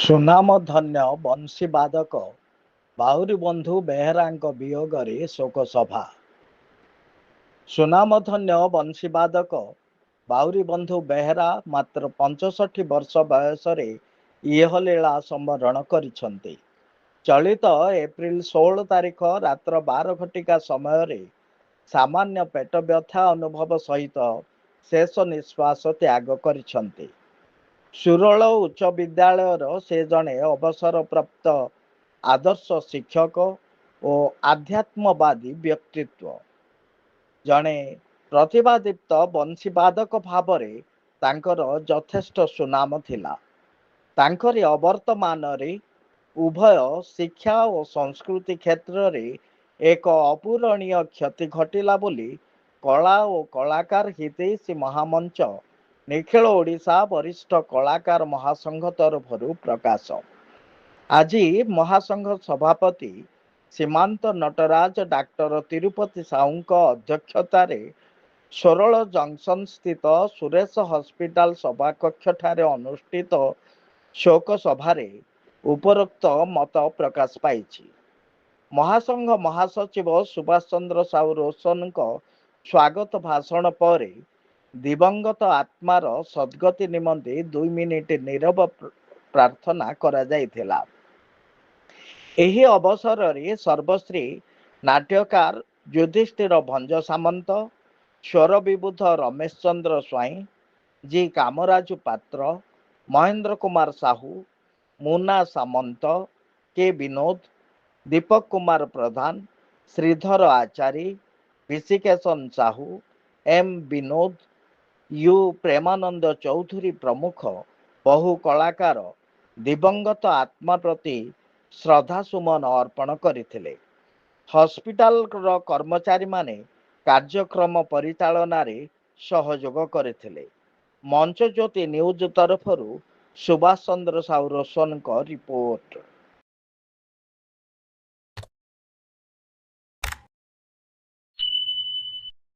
ସୁନାମ ଧନ୍ୟ ବଂଶୀବାଦକ ବାଉରୀ ବନ୍ଧୁ ବେହେରାଙ୍କ ବିୟୋଗରେ ଶୋକ ସଭା। ସୁନାମଧନ୍ୟ ବଂଶୀବାଦକ ବାଉରୀ ବନ୍ଧୁ ବେହେରା ମାତ୍ର 65 ବର୍ଷ ବୟସରେ ଇହଲୀଳା ସମ୍ବରଣ କରିଛନ୍ତି। ଚଳିତ ଏପ୍ରିଲ 16 ତାରିଖ ରାତ୍ର 12 ଘଟିକା ସମୟରେ ସାମାନ୍ୟ ପେଟ ବ୍ୟଥା ଅନୁଭବ ସହିତ ଶେଷ ନିଶ୍ୱାସ ତ୍ୟାଗ କରିଛନ୍ତି। ସୁରଳ ଉଚ୍ଚ ବିଦ୍ୟାଳୟର ସେ ଜଣେ ଅବସରପ୍ରାପ୍ତ ଆଦର୍ଶ ଶିକ୍ଷକ ଓ ଆଧ୍ୟାତ୍ମବାଦୀ ବ୍ୟକ୍ତିତ୍ୱ। ଜଣେ ପ୍ରତିଭାଦୀପ୍ତ ବଂଶୀବାଦକ ଭାବରେ ତାଙ୍କର ଯଥେଷ୍ଟ ସୁନାମ ଥିଲା। ତାଙ୍କରି ଅବର୍ତ୍ତମାନରେ ଉଭୟ ଶିକ୍ଷା ଓ ସଂସ୍କୃତି କ୍ଷେତ୍ରରେ ଏକ ଅପୂରଣୀୟ କ୍ଷତି ଘଟିଲା ବୋଲି କଳା ଓ କଳାକାର ହିତୈଷୀ ମହାମଞ୍ଚ ନିଖିଳ ଓଡ଼ିଶା ବରିଷ୍ଠ କଳାକାର ମହାସଂଘ ତରଫରୁ ପ୍ରକାଶ। ଆଜି ମହାସଂଘ ସଭାପତି ସୀମାନ୍ତ ନଟରାଜ ଡାକ୍ତର ତିରୁପତି ସାହୁଙ୍କ ଅଧ୍ୟକ୍ଷତାରେ ସୋରଳ ଜଙ୍କସନ ସ୍ଥିତ ସୁରେଶ ହସ୍ପିଟାଲ ସଭାକକ୍ଷଠାରେ ଅନୁଷ୍ଠିତ ଶୋକ ସଭାରେ ଉପରୋକ୍ତ ମତ ପ୍ରକାଶ ପାଇଛି। ମହାସଂଘ ମହାସଚିବ ସୁଭାଷ ଚନ୍ଦ୍ର ସାହୁ ରୋଶନଙ୍କ ସ୍ୱାଗତ ଭାଷଣ ପରେ ଦିବଂଗତ ଆତ୍ମାର ସଦ୍ଗତି ନିମନ୍ତେ 2 ମିନିଟ୍ ନୀରବ ପ୍ରାର୍ଥନା କରାଯାଇଥିଲା। ଏହି ଅବସରରେ ସର୍ବଶ୍ରୀ ନାଟ୍ୟକାର ଯୁଧିଷ୍ଠିର ଭଞ୍ଜ ସାମନ୍ତ, ସ୍ୱର Bibudha Ramesh Chandra Swain, G Kamaraju Patra, Mahendra Kumar Sahu, Muna Samanta, K Binod, Deepak Kumar Pradhan, Sridhar Achari, Bishikeshan Sahu, M Binod, you Premananda Choudhury ପ୍ରମୁଖ ବହୁ କଳାକାର ଦିବଂଗତ ଆତ୍ମା ପ୍ରତି ଶ୍ରଦ୍ଧାସୁମନ ଅର୍ପଣ କରିଥିଲେ। ହସ୍ପିଟାଲର କର୍ମଚାରୀମାନେ କାର୍ଯ୍ୟକ୍ରମ ପରିଚାଳନାରେ ସହଯୋଗ କରିଥିଲେ। ମଞ୍ଚଜ୍ୟୋତି ନ୍ୟୁଜ ତରଫରୁ ସୁଭାଷ ଚନ୍ଦ୍ର ସାହୁ ରୋଶନଙ୍କ ରିପୋର୍ଟ।